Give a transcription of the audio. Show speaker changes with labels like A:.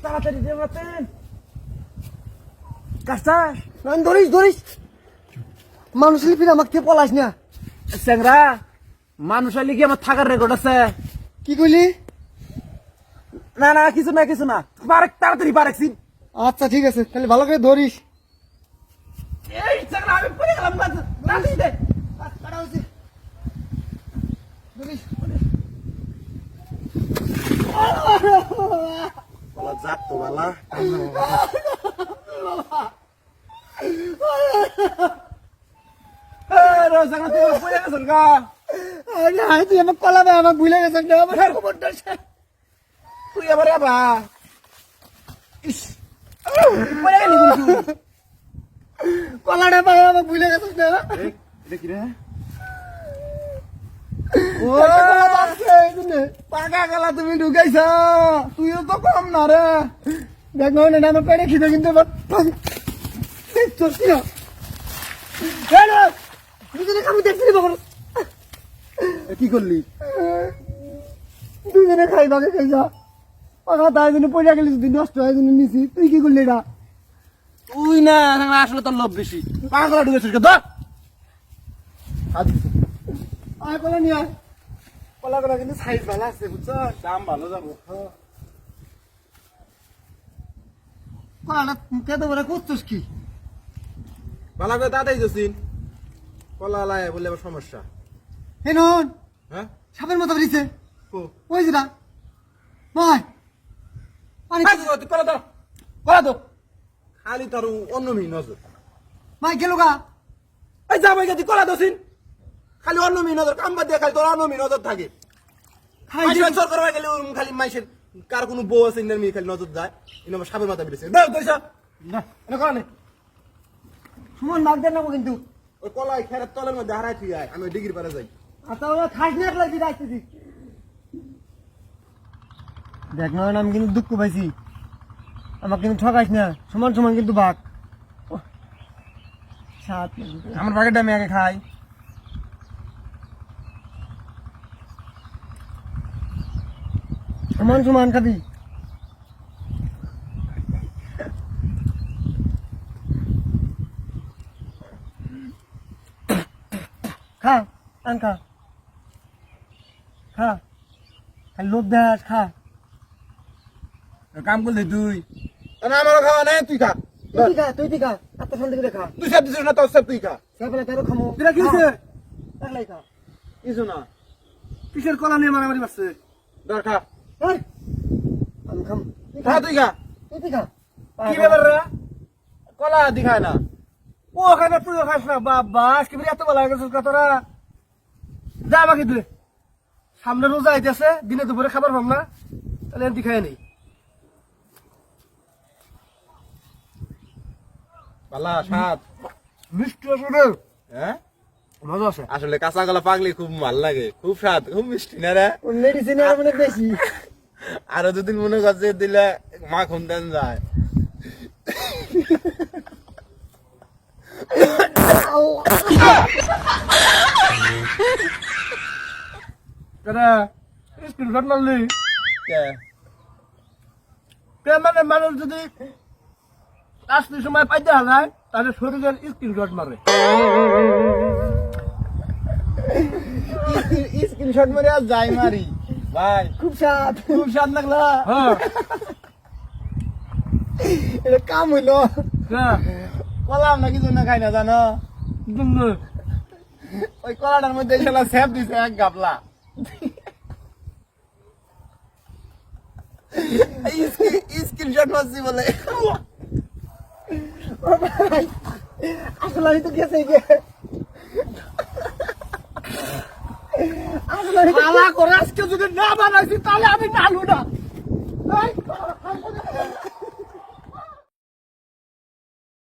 A: তাড়াতাড়ি দে মাতেন কাস্টাস
B: ধরিস ধরিস মানুষ লিপি আমাকে পলাস না
A: স্যাংরা মানুষ আইলে কি আমার থাকার রেকর্ড আছে
B: কি কইলি
A: না না কিছু না পারেক তাড়াতাড়ি পারেকছি
B: আচ্ছা ঠিক আছে তাহলে ভালো করে ধরিস
A: এই স্যাংরা আমি পড়ে গেলাম না দিই দে যাক তো বালা রোজানা তুই পড়ে গেছেন গা
B: তুই আমার কলাবে আমার ভুলে গেছেন আমার খবরটা
A: তুই আবার আবা ইস পড়ে গেলি কিন্তু
B: কলাটা পাই আমার ভুলে গেছেন না
A: দেখি রে
B: ও
A: পাকা গেলা তুমি ঢুকাইছ তুইও তো কম না রে
B: দেখ না আমার পেটে খিদে কিন্তু আমি দেখছি
A: কি করলি
B: দুজনে খাই বাকে খাইছা পাকা তাই জন্য পয়সা গেলি যদি নষ্ট হয় জন্য নিছি তুই কি করলি এটা
A: তুই না আসলে তোর লোভ বেশি পাকা গেলা ঢুকেছিস ধর
B: আয় কলা নিয়ে আয় কলা কলা কিন্তু সাইজ ভালো আছে বুঝছো
A: দাম ভালো যাবো
B: কলাটা কেত বলে করছিস কি
A: ভালো করে দাদাই যাচ্ছিন কলা লাই বললে আবার সমস্যা
B: হে নন
A: হ্যাঁ
B: সাপের মতো বেরিয়েছে
A: ও
B: ওই যেটা ভাই পানি
A: কলা দাও কলা দাও খালি তার অন্য মিহি নজর
B: ভাই গেল গা
A: এই যা ভাই গেছি কলা দোসিন খালি অন্য মিহি নজর কাম বাদ দিয়ে খালি তোর অন্য মিহি নজর থাকে
B: খাই
A: মাইসের সরকার হয়ে গেলে খালি মাইসের কার কোনো বউ আছে ইন্দার মেয়ে খালি নজর যায় ইন আমার সাপের মাথা বেরিয়েছে দাও দইসা না এনে কলা নেই
B: সুমন ডাক দেন না কিন্তু
A: ওই কলা খেরের তলের মধ্যে হারাই তুই আয় আমি ওই ডিগ্রি পারে যাই
B: আচ্ছা ওরা খাস না লাগছি রাখতেছি দেখ না আমি কিন্তু দুঃখ পাইছি আমাকে কিন্তু ঠকাইস না সমান সমান কিন্তু ভাগ সাত
A: আমার বাগেরটা আমি আগে খাই
B: সমান সমান খাবি খা আন খা খা খালি লোভ দেখ খা
A: কাম করলি তুই না আমারও খাওয়া নাই তুই খা
B: তুই খা আত্মা শান্তি করে খা
A: তুই সব দিছিস না তোর সব তুই খা
B: সেবেলা তেরো খামো
A: তুই কি হয়েছে
B: একলাই খা
A: কিছু না
B: কিসের কলা নিয়ে মারামারি মারছে
A: ধর খা
B: আমি খাম
A: খা তুই খা
B: তুই খা
A: কি ব্যাপার রে কলা দিখায় না
B: ও খাবে তুইও খাস না বাবা আজকে এত বেলা গেছিস কতরা যা আমাকে দে সামনে রোজা আইতেছে দিনে দুপুরে খাবার পাম না তাহলে এমনি খাই নেই
A: পালা সাত
B: মিষ্টি আসলে
A: হ্যাঁ
B: মজা আছে
A: আসলে কাঁচা কলা পাকলে খুব ভাল লাগে খুব স্বাদ খুব মিষ্টি না রে
B: মেডিসিন আর মানে বেশি
A: আরো দুদিন মনে করছে দিলে মাখন দেন যায়
B: কেনা স্ক্রিনশট মারলি
A: কে
B: কে মানে মানুষ যদি আসতে সময় পাইতে হারায় তাহলে শরীরের স্ক্রিনশট মারে
A: স্ক্রিনশট মারে আর যাই মারি ভাই
B: খুব স্বাদ
A: খুব স্বাদ লাগলো
B: হ্যাঁ
A: এটা কাম হইলো
B: হ্যাঁ
A: কলা আমরা কিছু না খাই না জানো ওই কলাটার মধ্যে শালা স্যাপ দিছে এক গাবলা স্ক্রিনশট মারছি বলে
B: আসলে আমি তো গেছে গে আসলে
A: আলা করে আজকে যদি না বানাইছি তাহলে আমি নালু না